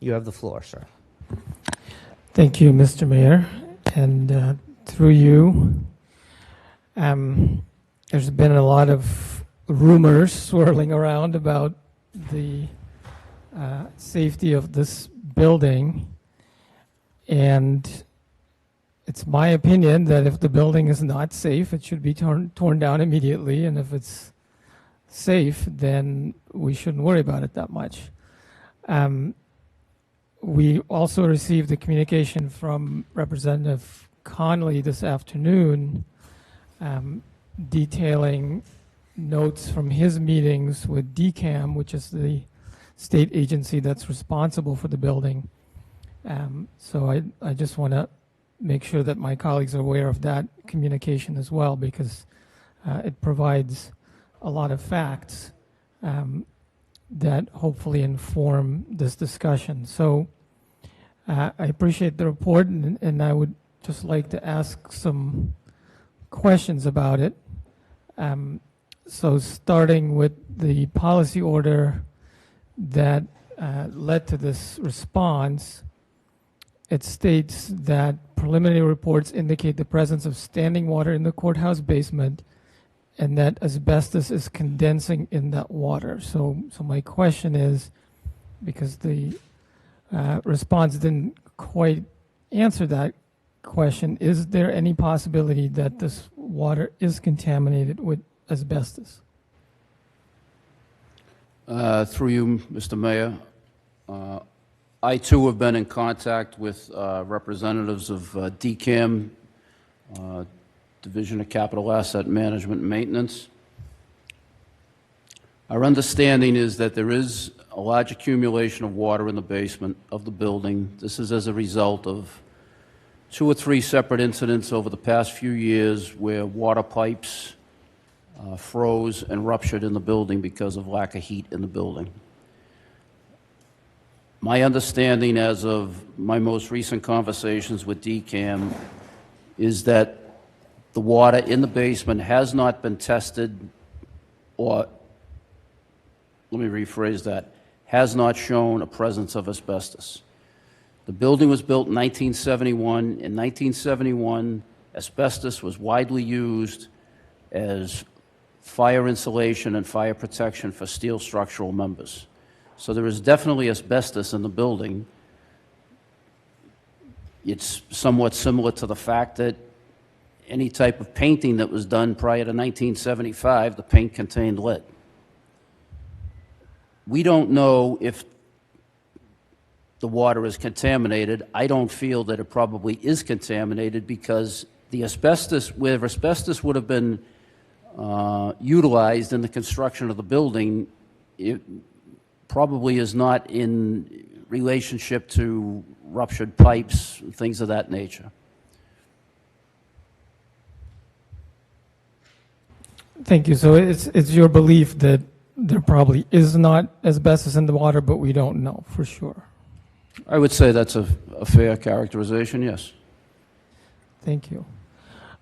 You have the floor, sir. Thank you, Mr. Mayor. And through you, there's been a lot of rumors swirling around about the safety of this building. And it's my opinion that if the building is not safe, it should be torn down immediately. And if it's safe, then we shouldn't worry about it that much. We also received a communication from Representative Conley this afternoon detailing notes from his meetings with DCAM, which is the state agency that's responsible for the building. So I just want to make sure that my colleagues are aware of that communication as well, because it provides a lot of facts that hopefully inform this discussion. So I appreciate the report, and I would just like to ask some questions about it. So starting with the policy order that led to this response, it states that preliminary reports indicate the presence of standing water in the courthouse basement and that asbestos is condensing in that water. So my question is, because the response didn't quite answer that question, is there any possibility that this water is contaminated with asbestos? Through you, Mr. Mayor, I too have been in contact with representatives of DCAM, Division of Capital Asset Management and Maintenance. Our understanding is that there is a large accumulation of water in the basement of the building. This is as a result of 2 or 3 separate incidents over the past few years where water pipes froze and ruptured in the building because of lack of heat in the building. My understanding as of my most recent conversations with DCAM is that the water in the basement has not been tested, or let me rephrase that, has not shown a presence of asbestos. The building was built in 1971. In 1971, asbestos was widely used as fire insulation and fire protection for steel structural members. So there is definitely asbestos in the building. It's somewhat similar to the fact that any type of painting that was done prior to 1975, the paint contained lead. We don't know if the water is contaminated. I don't feel that it probably is contaminated because the asbestos, where asbestos would have been utilized in the construction of the building, it probably is not in relationship to ruptured pipes, things of that nature. Thank you. So it's your belief that there probably is not asbestos in the water, but we don't know for sure. I would say that's a fair characterization, yes. Thank you.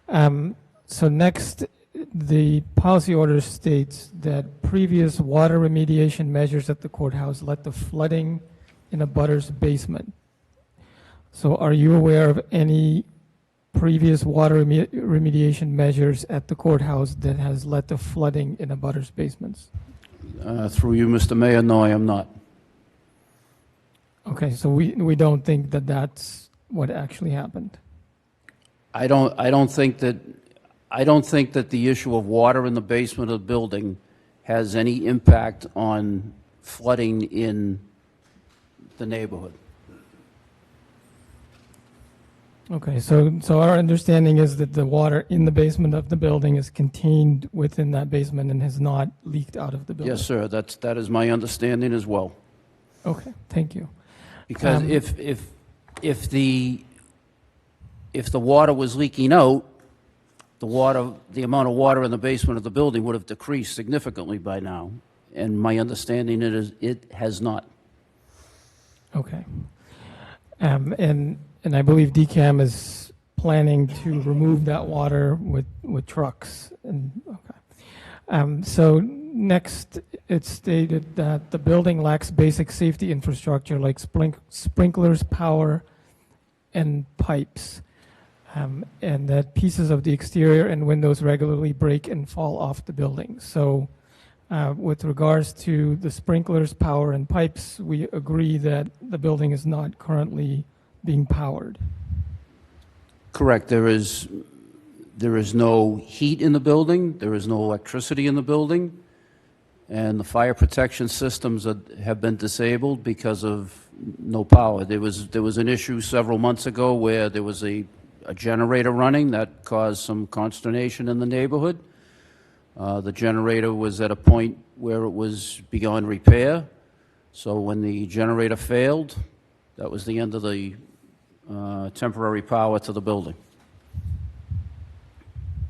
So next, the policy order states that previous water remediation measures at the courthouse led to flooding in a butter's basement. So are you aware of any previous water remediation measures at the courthouse that has led to flooding in a butter's basements? Through you, Mr. Mayor, no, I am not. Okay, so we don't think that that's what actually happened. I don't think that the issue of water in the basement of the building has any impact on flooding in the neighborhood. Okay, so our understanding is that the water in the basement of the building is contained within that basement and has not leaked out of the building. Yes, sir. That is my understanding as well. Okay, thank you. Because if the water was leaking out, the amount of water in the basement of the building would have decreased significantly by now. And my understanding is it has not. Okay. And I believe DCAM is planning to remove that water with trucks. And okay. So next, it stated that the building lacks basic safety infrastructure like sprinklers, power, and pipes, and that pieces of the exterior and windows regularly break and fall off the building. So with regards to the sprinklers, power, and pipes, we agree that the building is not currently being powered. Correct. There is no heat in the building, there is no electricity in the building, and the fire protection systems have been disabled because of no power. There was an issue several months ago where there was a generator running that caused some consternation in the neighborhood. The generator was at a point where it was beyond repair, so when the generator failed, that was the end of the temporary power to the building.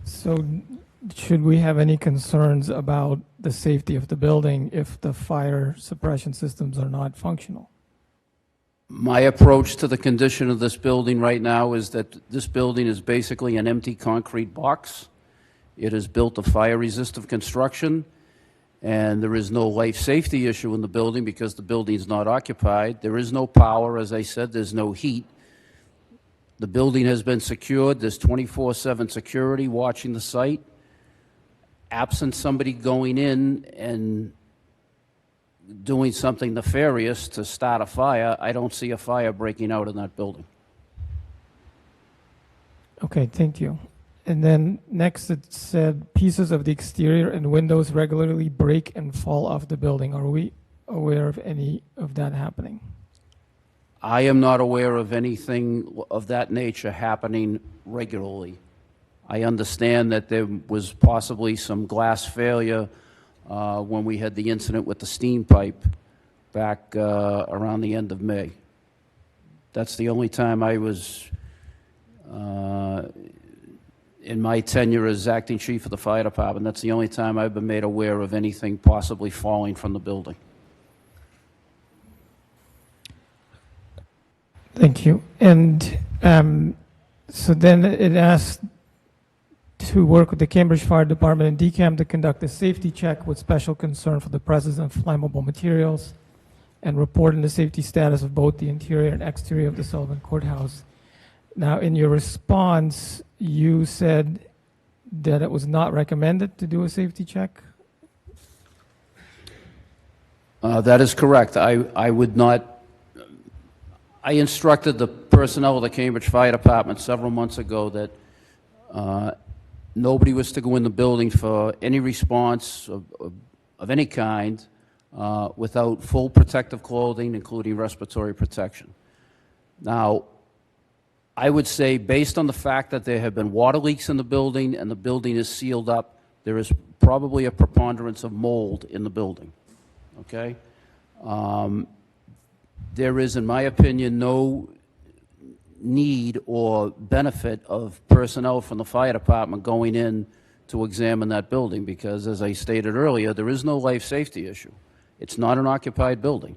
So should we have any concerns about the safety of the building if the fire suppression systems are not functional? My approach to the condition of this building right now is that this building is basically an empty concrete box. It is built of fire-resistant construction, and there is no life safety issue in the building because the building is not occupied. There is no power, as I said, there's no heat. The building has been secured. There's 24/7 security watching the site. Absent somebody going in and doing something nefarious to start a fire, I don't see a fire breaking out in that building. Okay, thank you. And then next it said pieces of the exterior and windows regularly break and fall off the building. Are we aware of any of that happening? I am not aware of anything of that nature happening regularly. I understand that there was possibly some glass failure when we had the incident with the steam pipe back around the end of May. That's the only time I was, in my tenure as acting chief of the fire department, that's the only time I've been made aware of anything possibly falling from the building. Thank you. And so then it asked to work with the Cambridge Fire Department and DCAM to conduct a safety check with special concern for the presence of flammable materials and report on the safety status of both the interior and exterior of the Sullivan Courthouse. Now, in your response, you said that it was not recommended to do a safety check? That is correct. I would not. I instructed the personnel of the Cambridge Fire Department several months ago that nobody was to go in the building for any response of any kind without full protective clothing, including respiratory protection. Now, I would say, based on the fact that there have been water leaks in the building and the building is sealed up, there is probably a preponderance of mold in the building, okay? There is, in my opinion, no need or benefit of personnel from the fire department going in to examine that building because, as I stated earlier, there is no life safety issue. It's not an occupied building.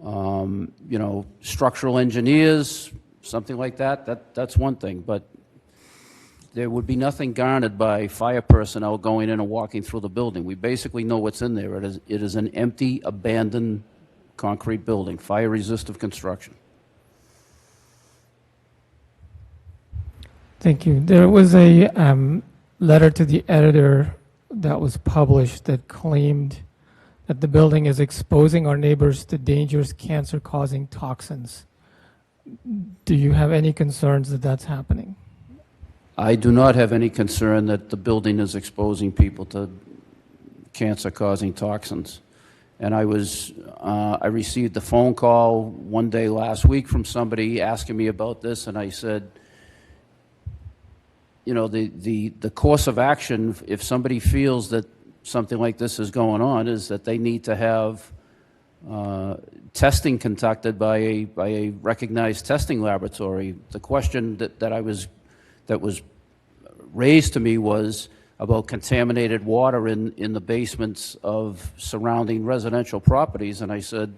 You know, structural engineers, something like that, that's one thing, but there would be nothing garnered by fire personnel going in and walking through the building. We basically know what's in there. It is an empty, abandoned concrete building, fire-resistant construction. Thank you. There was a letter to the editor that was published that claimed that the building is exposing our neighbors to dangerous cancer-causing toxins. Do you have any concerns that that's happening? I do not have any concern that the building is exposing people to cancer-causing toxins. And I received a phone call one day last week from somebody asking me about this, and I said, you know, the course of action, if somebody feels that something like this is going on, is that they need to have testing conducted by a recognized testing laboratory. The question that was raised to me was about contaminated water in the basements of surrounding residential properties, and I said,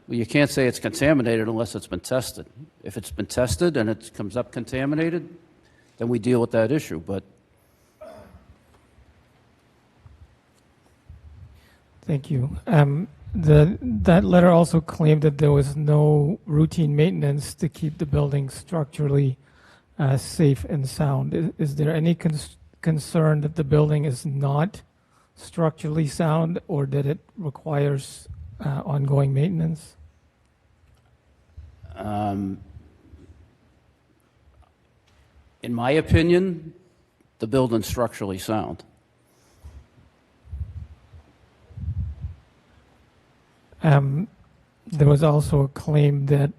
well, you can't say it's contaminated unless it's been tested. If it's been tested and it comes up contaminated, then we deal with that issue. But Thank you. That letter also claimed that there was no routine maintenance to keep the building structurally safe and sound. Is there any concern that the building is not structurally sound or that it requires ongoing maintenance? In my opinion, the building's structurally sound. There was also a claim that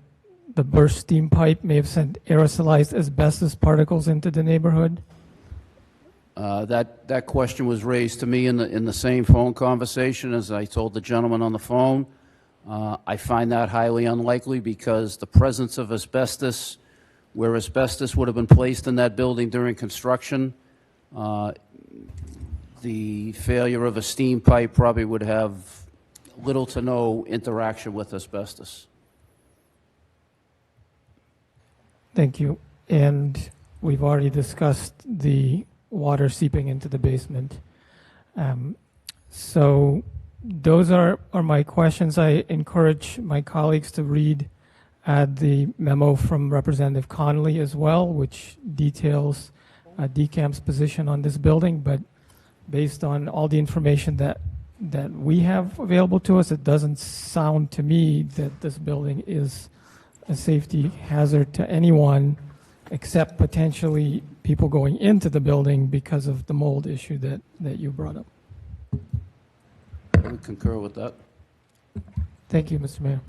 the burst steam pipe may have sent aerosolized asbestos particles into the neighborhood. That question was raised to me in the same phone conversation as I told the gentleman on the phone. I find that highly unlikely because the presence of asbestos, where asbestos would have been placed in that building during construction, the failure of a steam pipe probably would have little to no interaction with asbestos. Thank you. And we've already discussed the water seeping into the basement. So those are my questions. I encourage my colleagues to read the memo from Representative Connolly as well, which details DCAM's position on this building. But based on all the information that we have available to us, it doesn't sound to me that this building is a safety hazard to anyone except potentially people going into the building because of the mold issue that you brought up. I would concur with that. Thank you, Mr. Mayor.